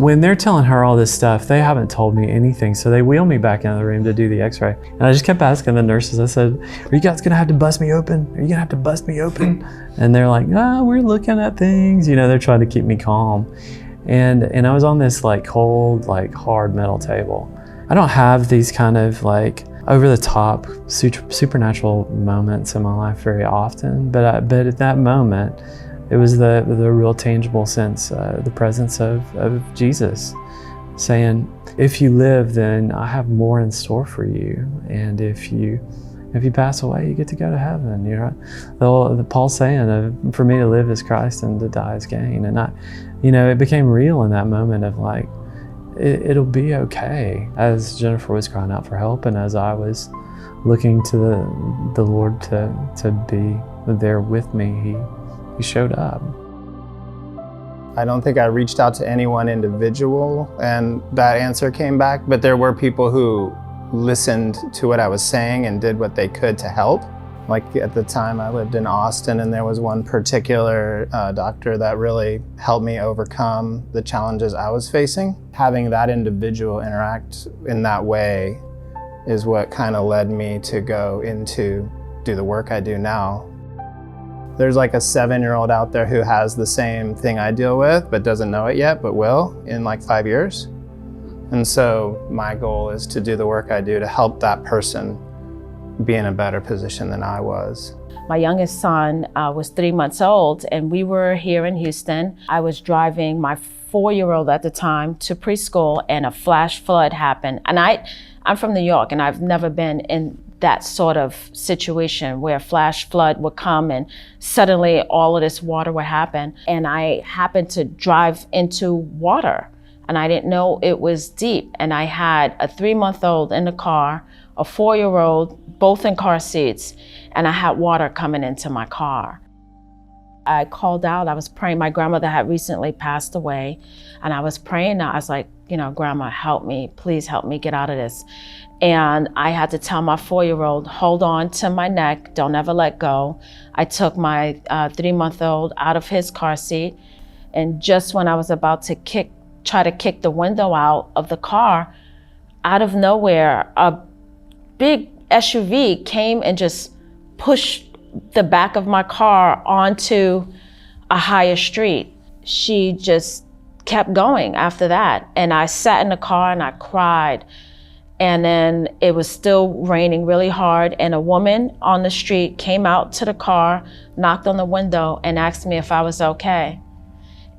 When they're telling her all this stuff, they haven't told me anything. So they wheel me back into the room to do the x-ray. And I just kept asking the nurses, I said, are you guys gonna have to bust me open? Are you gonna have to bust me open? And they're like, oh, we're looking at things. You know, they're trying to keep me calm. And I was on this like cold, like hard metal table. I don't have these kind of like over the top supernatural moments in my life very often, but at that moment, it was the real tangible sense, the presence of Jesus saying, if you live, then I have more in store for you. And if you pass away, you get to go to heaven. You know, the Paul's saying, for me to live is Christ and to die is gain. And it became real in that moment of like, it'll be okay. As Jennifer was crying out for help, and as I was looking to the Lord to be there with me, He showed up. I don't think I reached out to any one individual and that answer came back, but there were people who listened to what I was saying and did what they could to help. Like at the time I lived in Austin, and there was one particular doctor that really helped me overcome the challenges I was facing. Having that individual interact in that way is what kind of led me to go into do the work I do now. There's like a 7-year-old out there who has the same thing I deal with, but doesn't know it yet, but will in like 5 years. And so my goal is to do the work I do to help that person be in a better position than I was. My youngest son was 3 months old, and we were here in Houston. I was driving my 4-year-old at the time to preschool, and a flash flood happened. And I'm from New York, and I've never been in that sort of situation where a flash flood would come and suddenly all of this water would happen. And I happened to drive into water, and I didn't know it was deep. And I had a 3-month-old in the car, a 4-year-old, both in car seats, and I had water coming into my car. I called out, I was praying. My grandmother had recently passed away, and I was praying. I was like, Grandma, help me, please help me get out of this. And I had to tell my 4-year-old, hold on to my neck, don't ever let go. I took my 3-month-old out of his car seat, and just when I was about to try to kick the window out of the car, out of nowhere, a big SUV came and just pushed the back of my car onto a higher street. She just kept going after that. And I sat in the car and I cried. And then it was still raining really hard, and a woman on the street came out to the car, knocked on the window, and asked me if I was okay.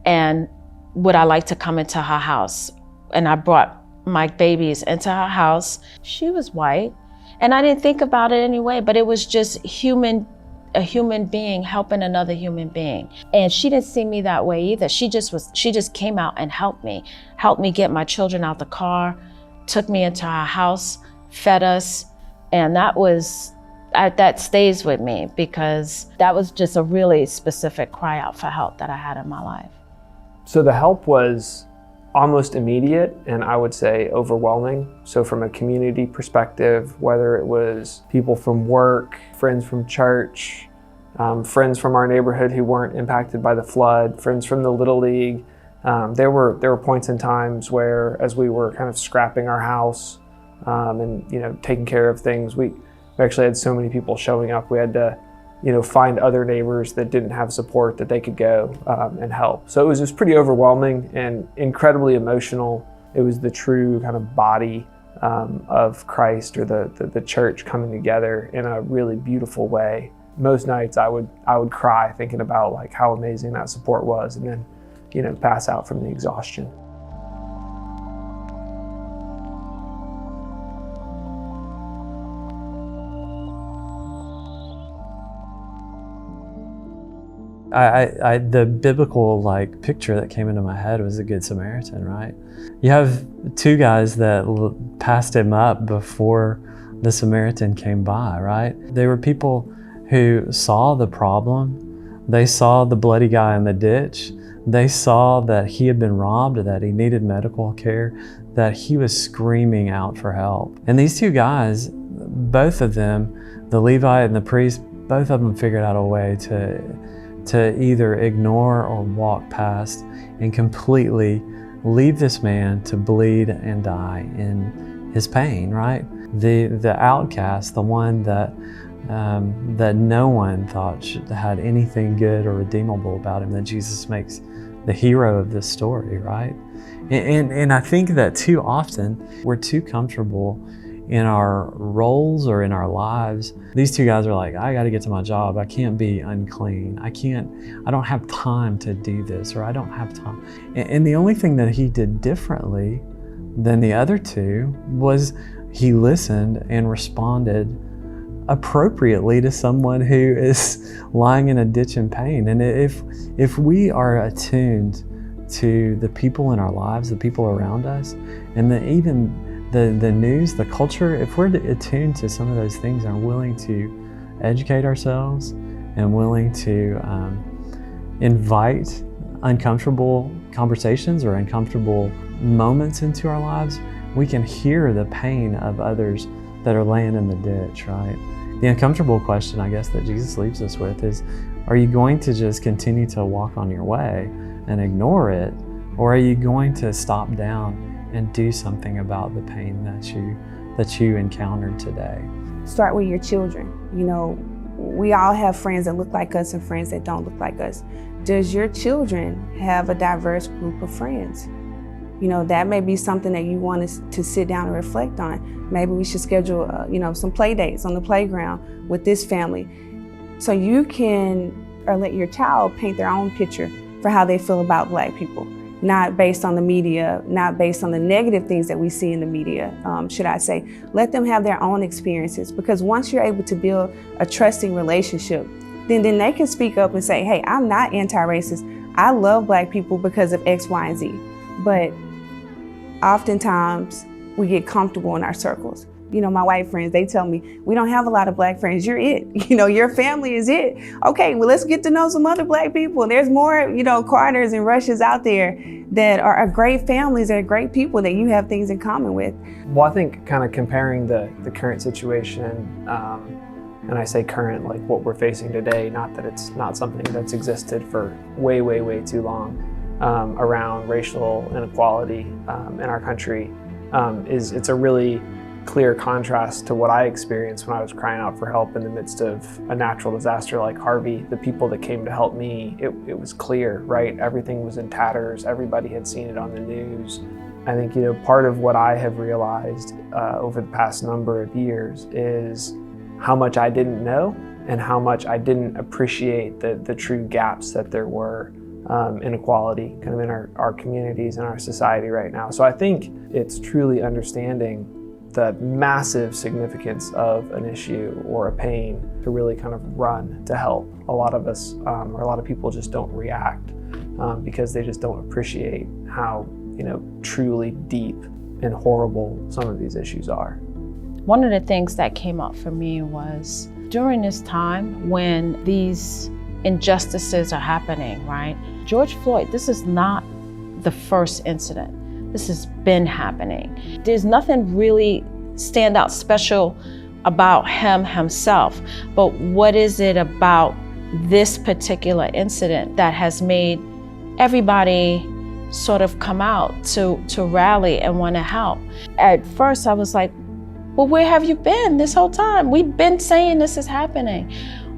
And would I like to come into her house? And I brought my babies into her house. She was white, and I didn't think about it anyway, but it was just a human being helping another human being. And she didn't see me that way either. She just came out and helped me get my children out the car, took me into our house, fed us, and that stays with me because that was just a really specific cry out for help that I had in my life. So the help was almost immediate, and I would say overwhelming. So from a community perspective, whether it was people from work, friends from church, friends from our neighborhood who weren't impacted by the flood, friends from the Little League, there were points in times where, as we were kind of scrapping our house and taking care of things, we actually had so many people showing up. We had to find other neighbors that didn't have support that they could go and help. So it was just pretty overwhelming and incredibly emotional. It was the true kind of body of Christ, or the church coming together in a really beautiful way. Most nights I would cry thinking about like how amazing that support was, and then pass out from the exhaustion. The biblical picture that came into my head was the Good Samaritan, right? You have two guys that passed him up before the Samaritan came by, right? They were people who saw the problem. They saw the bloody guy in the ditch. They saw that he had been robbed, that he needed medical care, that he was screaming out for help. And these two guys, both of them, the Levite and the priest, both of them figured out a way to either ignore or walk past and completely leave this man to bleed and die in his pain, right? The outcast, the one that no one thought had anything good or redeemable about him, that Jesus makes the hero of this story, right? And I think that too often we're too comfortable in our roles or in our lives. These two guys are like, I got to get to my job. I can't be unclean. I don't have time to do this, or I don't have time. And the only thing that he did differently than the other two was he listened and responded appropriately to someone who is lying in a ditch in pain. And if we are attuned to the people in our lives, the people around us, and even the news, the culture, if we're attuned to some of those things and are willing to educate ourselves and willing to invite uncomfortable conversations or uncomfortable moments into our lives, we can hear the pain of others that are laying in the ditch, right? The uncomfortable question, I guess, that Jesus leaves us with is, are you going to just continue to walk on your way and ignore it? Or are you going to stop down and do something about the pain that you encountered today? Start with your children. You know, we all have friends that look like us and friends that don't look like us. Does your children have a diverse group of friends? You know, that may be something that you want to sit down and reflect on. Maybe we should schedule, some play dates on the playground with this family. So you can, or let your child paint their own picture for how they feel about Black people. Not based on the media, not based on the negative things that we see in the media, should I say. Let them have their own experiences, because once you're able to build a trusting relationship, then they can speak up and say, hey, I'm not anti-racist. I love Black people because of X, Y, and Z. But oftentimes we get comfortable in our circles. You know, my white friends, they tell me, we don't have a lot of Black friends. You're it. You know, your family is it. Okay, well, let's get to know some other Black people. There's more, Carters and Rushes out there that are great families, that are great people that you have things in common with. Well, I think kind of comparing the current situation, and I say current, like what we're facing today, not that it's not something that's existed for way, way, way too long, around racial inequality in our country, it's a really clear contrast to what I experienced when I was crying out for help in the midst of a natural disaster like Harvey. The people that came to help me, it was clear, right? Everything was in tatters. Everybody had seen it on the news. I think, part of what I have realized over the past number of years is how much I didn't know and how much I didn't appreciate the true gaps that there were, inequality kind of in our communities and our society right now. So I think it's truly understanding the massive significance of an issue or a pain to really kind of run to help. A lot of us, or a lot of people just don't react because they just don't appreciate how, truly deep and horrible some of these issues are. One of the things that came up for me was during this time when these injustices are happening, right? George Floyd, this is not the first incident. This has been happening. There's nothing really stand out special about him himself, but what is it about this particular incident that has made everybody sort of come out to rally and want to help? At first I was like, well, where have you been this whole time? We've been saying this is happening.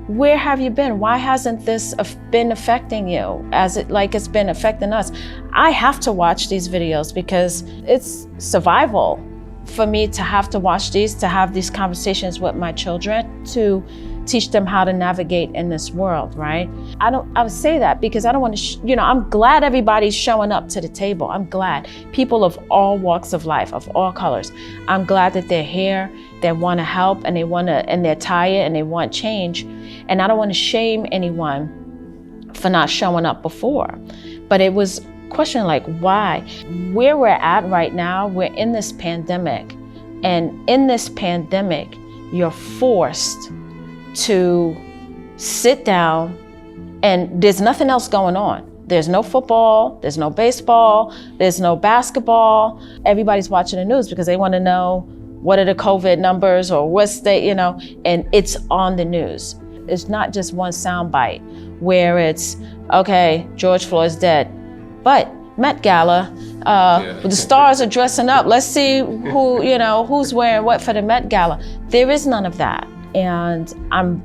Where have you been? Why hasn't this been affecting you as it's been affecting us? I have to watch these videos because it's survival for me to have to watch these, to have these conversations with my children, to teach them how to navigate in this world, right? I would say that because I don't want to, I'm glad everybody's showing up to the table. I'm glad people of all walks of life, of all colors. I'm glad that they're here, they want to help, and they're tired and they want change. And I don't want to shame anyone for not showing up before. But it was a question like, why? Where we're at right now, we're in this pandemic. And in this pandemic, you're forced to sit down and there's nothing else going on. There's no football, there's no baseball, there's no basketball. Everybody's watching the news because they want to know what are the COVID numbers or what's and it's on the news. It's not just one soundbite where it's, okay, George Floyd's dead. But Met Gala. The stars are dressing up. Let's see who's wearing what for the Met Gala. There is none of that. And I'm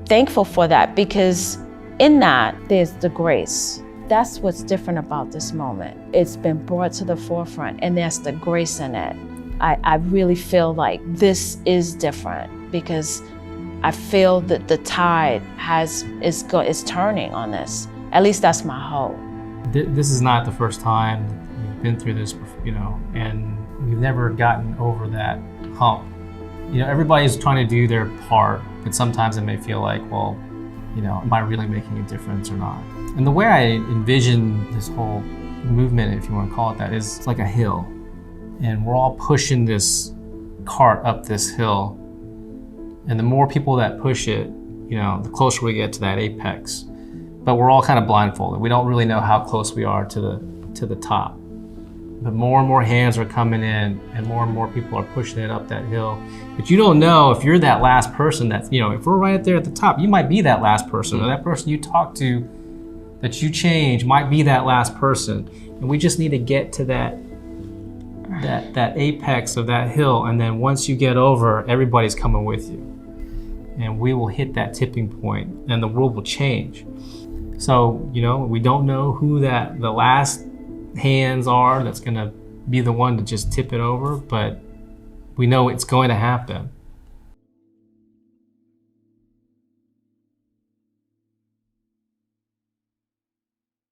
thankful for that, because in that, there's the grace. That's what's different about this moment. It's been brought to the forefront, and there's the grace in it. I really feel like this is different, because I feel that the tide is turning on this. At least that's my hope. This is not the first time we've been through this, and we've never gotten over that hump. Everybody's trying to do their part, but sometimes it may feel like, well, am I really making a difference or not? And the way I envision this whole movement, if you want to call it that, is like a hill. And we're all pushing this cart up this hill. And the more people that push it, the closer we get to that apex. But we're all kind of blindfolded. We don't really know how close we are to the top. But more and more hands are coming in, and more people are pushing it up that hill. But you don't know if you're that last person if we're right there at the top, you might be that last person, or that person you talk to that you change might be that last person. And we just need to get to that apex of that hill, and then once you get over, everybody's coming with you. And we will hit that tipping point, and the world will change. So, we don't know who the last hands are that's gonna be the one to just tip it over, but we know it's going to happen.